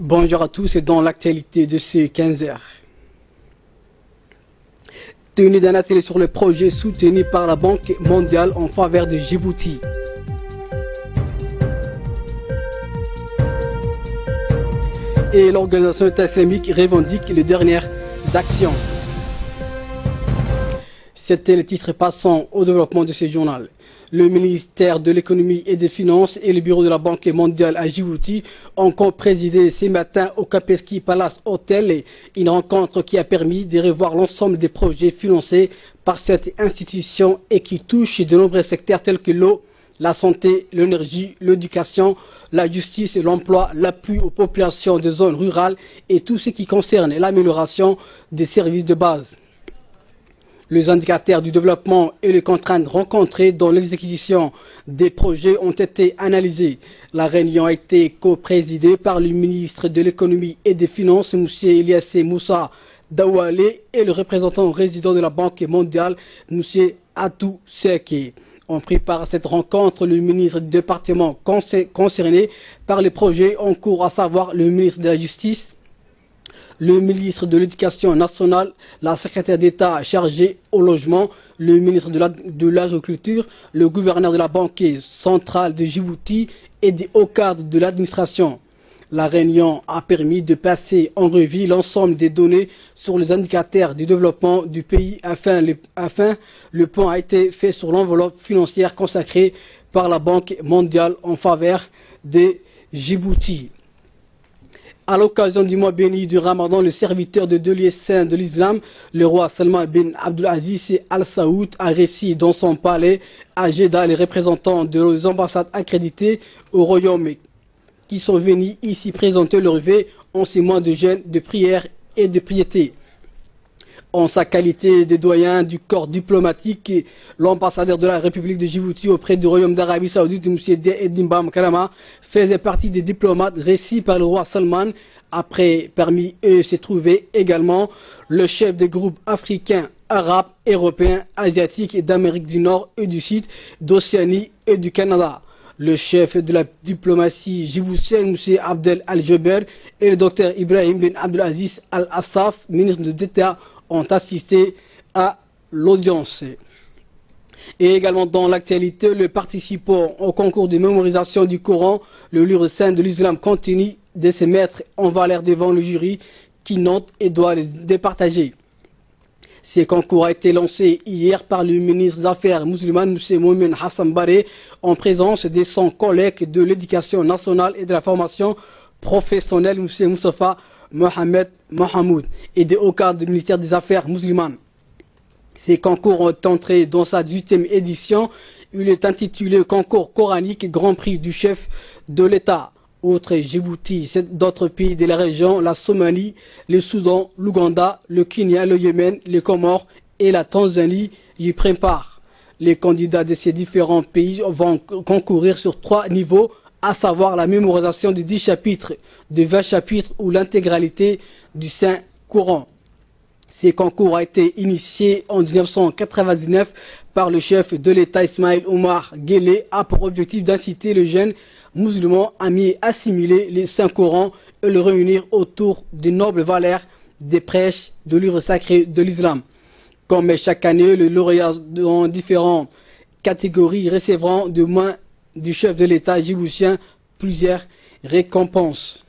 Bonjour à tous et dans l'actualité de ces 15 heures. Tenue d'un atelier sur le projet soutenu par la Banque mondiale en faveur de Djibouti. Et l'organisation islamique revendique les dernières actions. C'était le titre passant au développement de ce journal. Le ministère de l'économie et des finances et le bureau de la Banque mondiale à Djibouti ont co-présidé ce matin au Kaspersky Palace Hotel une rencontre qui a permis de revoir l'ensemble des projets financés par cette institution et qui touchent de nombreux secteurs tels que l'eau, la santé, l'énergie, l'éducation, la justice et l'emploi, l'appui aux populations des zones rurales et tout ce qui concerne l'amélioration des services de base. Les indicateurs du développement et les contraintes rencontrées dans l'exécution des projets ont été analysés. La réunion a été co-présidée par le ministre de l'économie et des finances, M. Eliassé Moussa Daoualé, et le représentant résident de la Banque mondiale, M. Atou Seke. On prépare cette rencontre le ministre du département concerné par les projets en cours, à savoir le ministre de la Justice, le ministre de l'Éducation nationale, la secrétaire d'État chargée au logement, le ministre de l'Agriculture, le gouverneur de la Banque centrale de Djibouti et des hauts cadres de l'administration. La réunion a permis de passer en revue l'ensemble des données sur les indicateurs du développement du pays. Le point a été fait sur l'enveloppe financière consacrée par la Banque mondiale en faveur de Djibouti. À l'occasion du mois béni du Ramadan, le serviteur de deux lieux saints de l'islam, le roi Salman bin Abdulaziz Al Saoud, a reçu dans son palais à Jeddah les représentants des ambassades accréditées au royaume qui sont venus ici présenter leur vœu en ces mois de jeûne, de prière et de piété. En sa qualité de doyen du corps diplomatique, l'ambassadeur de la République de Djibouti auprès du Royaume d'Arabie Saoudite, M. Edimba Mkarama, faisait partie des diplomates reçus par le roi Salman. Après, parmi eux se trouvait également le chef des groupes africains, arabes, européens, asiatiques et d'Amérique du Nord et du Sud, d'Océanie et du Canada. Le chef de la diplomatie djiboutienne, M. Abdel Al-Jaber, et le docteur Ibrahim bin Abdelaziz Al-Assaf, ministre d'État, ont assisté à l'audience. Et également dans l'actualité, le participant au concours de mémorisation du Coran, le livre saint de l'islam, continue de se mettre en valeur devant le jury qui note et doit les départager. Ce concours a été lancé hier par le ministre des Affaires musulmanes, M. Moumen Hassan Baré, en présence de son collègue de l'éducation nationale et de la formation professionnelle, M. Moustapha Mohamed Mohamoud, et des hauts cadres du ministère des Affaires musulmanes. Ces concours ont entré dans sa 18e édition. Il est intitulé Concours coranique Grand Prix du chef de l'État. Outre Djibouti, d'autres pays de la région, la Somalie, le Soudan, l'Ouganda, le Kenya, le Yémen, les Comores et la Tanzanie y prennent part. Les candidats de ces différents pays vont concourir sur 3 niveaux, à savoir la mémorisation de 10 chapitres, de 20 chapitres ou l'intégralité du Saint-Coran. Ces concours ont été initiés en 1999 par le chef de l'État Ismaël Omar Guelleh, a pour objectif d'inciter les jeunes musulmans à mieux assimiler le Saint-Coran et le réunir autour des nobles valeurs des prêches de livres sacrés de l'islam. Comme chaque année, les lauréats dans différentes catégories recevront de main du chef de l'État djiboutien plusieurs récompenses.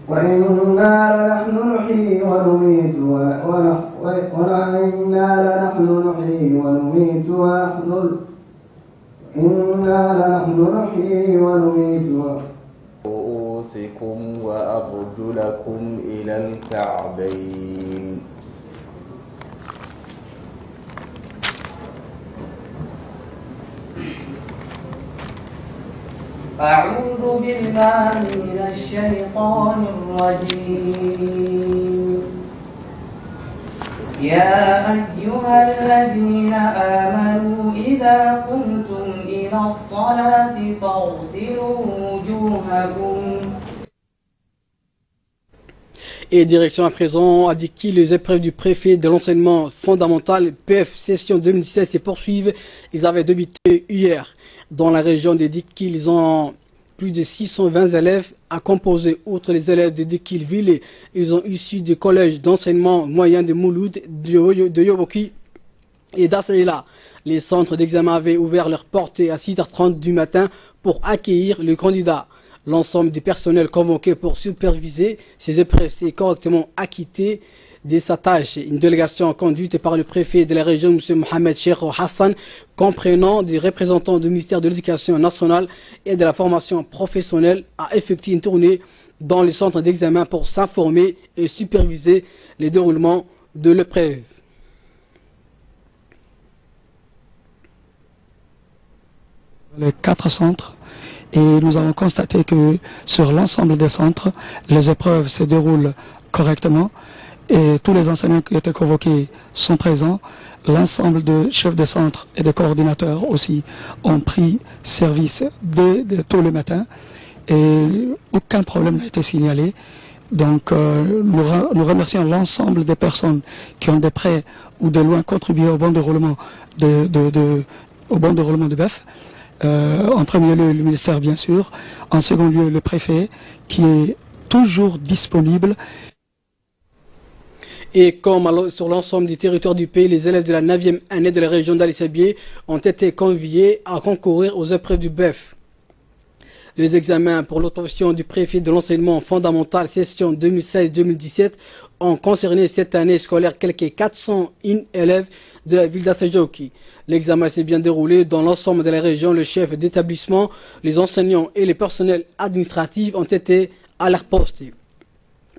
وإنا لنحن نحيي ونميت رؤوسكم وأرجلكم إلى الكعبين. أعوذ بالله من الشيطان الرجيم. يا أيها الذين آمنوا إذا قمتم إلى الصلاة فاغسلوا وجوهكم. Et direction à présent à Diki, les épreuves du préfet de l'enseignement fondamental PF session 2016 se poursuivent. Ils avaient débuté hier. Dans la région de Diki, ils ont plus de 620 élèves à composer. Outre les élèves de Dikil-Ville, ils ont issus des collèges d'enseignement moyen de Mouloud, de Yoboki et d'Assaïla. Les centres d'examen avaient ouvert leurs portes à 6h30 du matin pour accueillir les candidats. L'ensemble du personnel convoqué pour superviser ces épreuves s'est correctement acquitté de sa tâche. Une délégation conduite par le préfet de la région, M. Mohamed Cheikh Hassan, comprenant des représentants du ministère de l'Éducation nationale et de la formation professionnelle, a effectué une tournée dans les centres d'examen pour s'informer et superviser les déroulements de l'épreuve. Les 4 centres. Et nous avons constaté que sur l'ensemble des centres, les épreuves se déroulent correctement et tous les enseignants qui étaient convoqués sont présents. L'ensemble de chefs de centre et de coordinateurs aussi ont pris service dès tôt le matin et aucun problème n'a été signalé. Donc nous remercions l'ensemble des personnes qui ont de près ou de loin contribué au bon déroulement du BEF. En premier lieu le ministère bien sûr, en second lieu le préfet qui est toujours disponible. Et comme sur l'ensemble du territoire du pays, les élèves de la 9e année de la région d'Ali-Sabié ont été conviés à concourir aux épreuves du BEF. Les examens pour l'obtention du préfet de l'enseignement fondamental session 2016-2017 ont concerné cette année scolaire quelques 401 élèves de la ville d'Assajoki. L'examen s'est bien déroulé dans l'ensemble de la région. Le chef d'établissement, les enseignants et les personnels administratifs ont été à leur poste.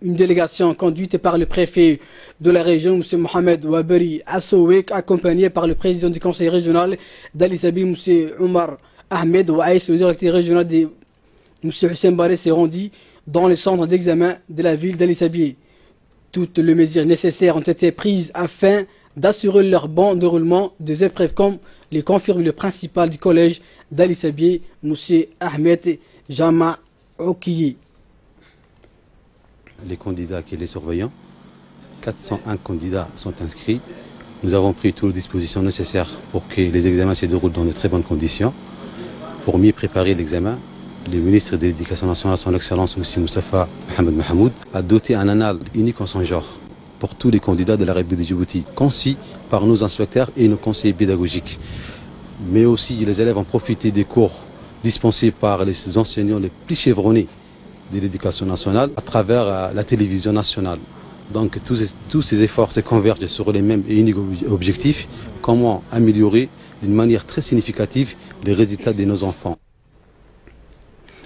Une délégation conduite par le préfet de la région, M. Mohamed Waberi Assouek, accompagné par le président du conseil régional d'Ali-Sabié, M. Omar Ahmed Ouaïs, le directeur régional de M. Hussein Baré, s'est rendu dans les centres d'examen de la ville d'Ali-Sabié. Toutes les mesures nécessaires ont été prises afin d'assurer leur bon déroulement des épreuves, comme les confirme le principal du collège d'Ali-Sabié, M. Ahmed Jama Oukiyi. Les candidats et les surveillants, 401 candidats sont inscrits. Nous avons pris toutes les dispositions nécessaires pour que les examens se déroulent dans de très bonnes conditions. Pour mieux préparer l'examen, le ministre de l'Éducation nationale, son Excellence M. Moustapha Mohamed Mahmoud, a doté un annal unique en son genre pour tous les candidats de la République de Djibouti, concis par nos inspecteurs et nos conseillers pédagogiques. Mais aussi les élèves ont profité des cours dispensés par les enseignants les plus chevronnés de l'éducation nationale à travers la télévision nationale. Donc tous ces efforts se convergent sur les mêmes et uniques objectifs: comment améliorer d'une manière très significative les résultats de nos enfants.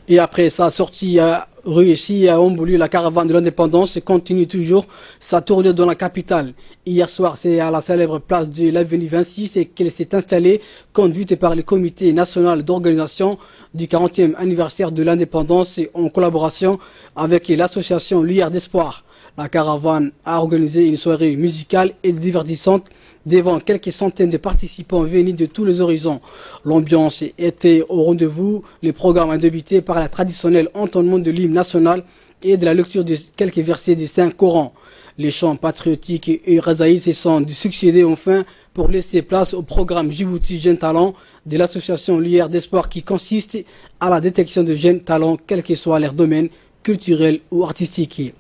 Et après sa sortie réussie à Ombouli, la caravane de l'indépendance continue toujours sa tournée dans la capitale. Hier soir, c'est à la célèbre place de l'avenue 26 qu'elle s'est installée, conduite par le comité national d'organisation du 40e anniversaire de l'indépendance en collaboration avec l'association Lumière d'Espoir. La caravane a organisé une soirée musicale et divertissante devant quelques centaines de participants venus de tous les horizons. L'ambiance était au rendez-vous. Le programme a débuté par la traditionnelle entonnement de l'hymne national et de la lecture de quelques versets du Saint-Coran. Les chants patriotiques et razaïs se sont succédés enfin pour laisser place au programme Djibouti Jeunes Talents de l'association Lumière d'Espoir, qui consiste à la détection de jeunes talents, quel que soit leur domaine culturel ou artistique.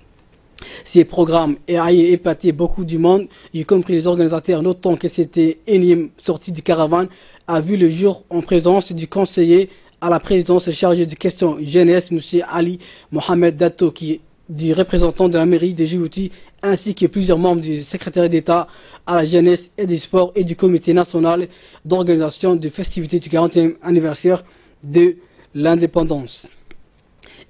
Ces programmes ont épaté beaucoup du monde, y compris les organisateurs, notant que cette énième sortie de caravane a vu le jour en présence du conseiller à la présidence chargé de questions jeunesse, M. Ali Mohamed Dato, du représentant de la mairie de Djibouti, ainsi que plusieurs membres du secrétariat d'État à la jeunesse et des sports et du comité national d'organisation des festivités du 40e anniversaire de l'indépendance.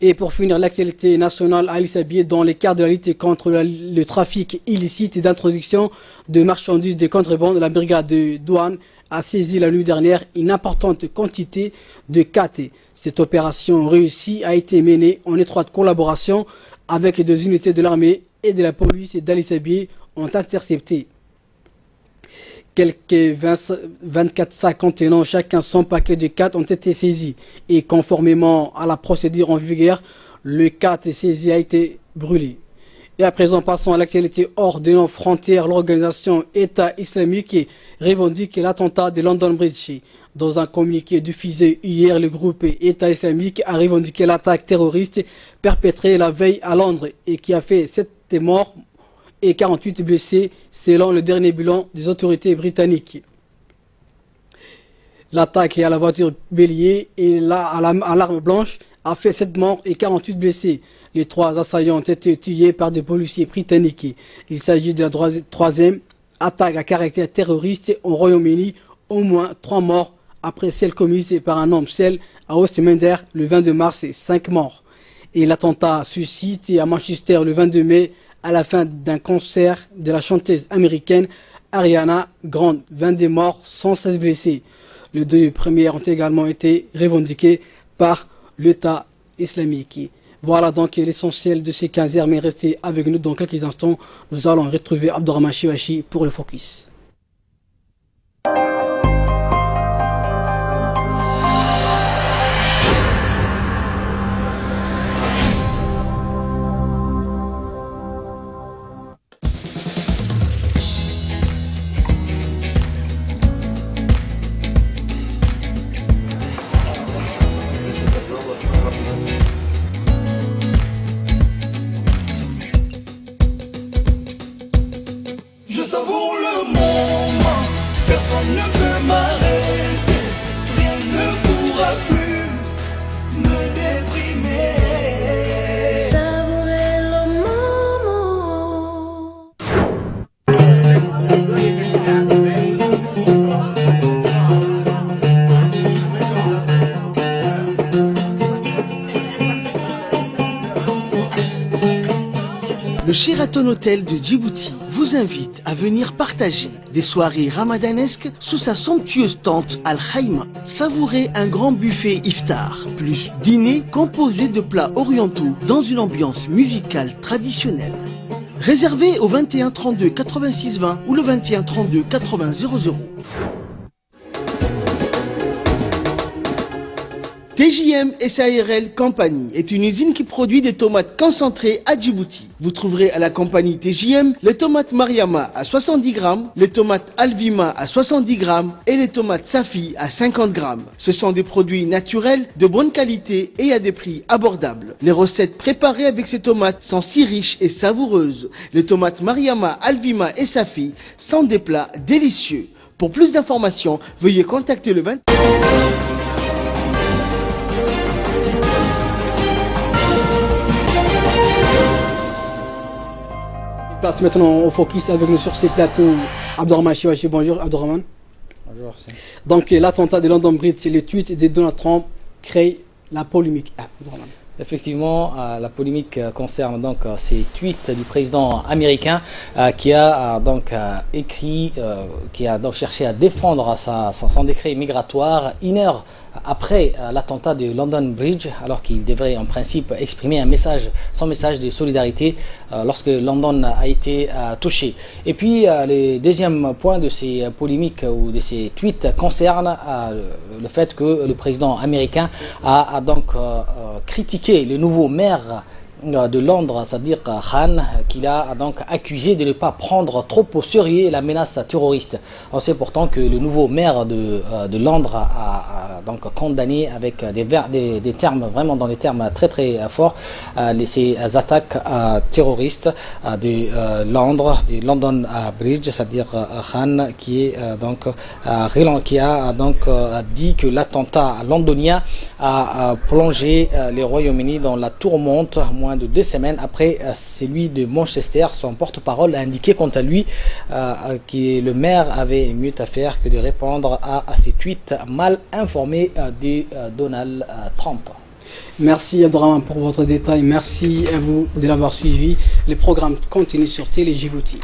Et pour finir, l'actualité nationale à Ali-Sabié, dans le cadre de la lutte contre le trafic illicite et d'introduction de marchandises de contrebande, la brigade de douane a saisi la nuit dernière une importante quantité de KT. Cette opération réussie a été menée en étroite collaboration avec des unités de l'armée et de la police d'Ali-Sabié ont intercepté Quelques 24 sacs contenant chacun son paquet de 4 ont été saisis et conformément à la procédure en vigueur, le 4 saisi a été brûlé. Et à présent, passons à l'actualité hors de nos frontières. L'organisation État islamique revendique l'attentat de London Bridge. Dans un communiqué diffusé hier, le groupe État islamique a revendiqué l'attaque terroriste perpétrée la veille à Londres et qui a fait 7 morts et 48 blessés selon le dernier bilan des autorités britanniques. L'attaque à la voiture bélier et à l'arme blanche a fait 7 morts et 48 blessés. Les 3 assaillants ont été tués par des policiers britanniques. Il s'agit de la 3e attaque à caractère terroriste au Royaume-Uni, au moins 3 morts après celle commise par un homme seul à Westminster le 22 mars et 5 morts. Et l'attentat suscite à Manchester le 22 mai à la fin d'un concert de la chanteuse américaine Ariana Grande. 22 morts, 116 blessés. Les 2 premiers ont également été revendiqués par l'État islamique. Voilà donc l'essentiel de ces 15 heures, mais restez avec nous dans quelques instants. Nous allons retrouver Abdurrahman Chiwachi pour le focus. Le Sheraton Hotel de Djibouti vous invite à venir partager des soirées ramadanesques sous sa somptueuse tente Al-Khaïma. Savourez un grand buffet iftar, plus dîner composé de plats orientaux dans une ambiance musicale traditionnelle. Réservez au 21 32 86 20 ou le 21 32 80 00. TJM SARL Compagnie est une usine qui produit des tomates concentrées à Djibouti. Vous trouverez à la compagnie TJM les tomates Mariama à 70 grammes, les tomates Alvima à 70 grammes et les tomates Safi à 50 grammes. Ce sont des produits naturels, de bonne qualité et à des prix abordables. Les recettes préparées avec ces tomates sont si riches et savoureuses. Les tomates Mariama, Alvima et Safi sont des plats délicieux. Pour plus d'informations, veuillez contacter le 20... Place maintenant au focus avec nous sur ces plateaux. Abdurrahman Chiwachi, bonjour Abdurrahman. Bonjour. Donc l'attentat de London Bridge, c'est le tweet de Donald Trump crée la polémique. Effectivement, la polémique concerne donc ces tweets du président américain qui a donc écrit, qui a donc cherché à défendre son décret migratoire une heure après l'attentat de London Bridge, alors qu'il devrait en principe exprimer son message de solidarité lorsque London a été touché. Et puis le deuxième point de ces polémiques ou de ces tweets concerne le fait que le président américain a donc critiqué le nouveau maire de Londres, c'est-à-dire Khan, qu'il a donc accusé de ne pas prendre trop au sérieux la menace terroriste. On sait pourtant que le nouveau maire de Londres a donc condamné avec des termes, vraiment dans des termes très très forts, ces attaques terroristes de Londres, de London Bridge, c'est-à-dire Khan qui a donc dit que l'attentat londonien a plongé le Royaume-Uni dans la tourmente moins de 2 semaines après celui de Manchester. Son porte-parole a indiqué quant à lui que le maire avait mieux à faire que de répondre à ces tweets mal informés de Donald Trump. Merci Abdurrahman pour votre détail, merci à vous de l'avoir suivi. Les programmes continuent sur Télé Djibouti.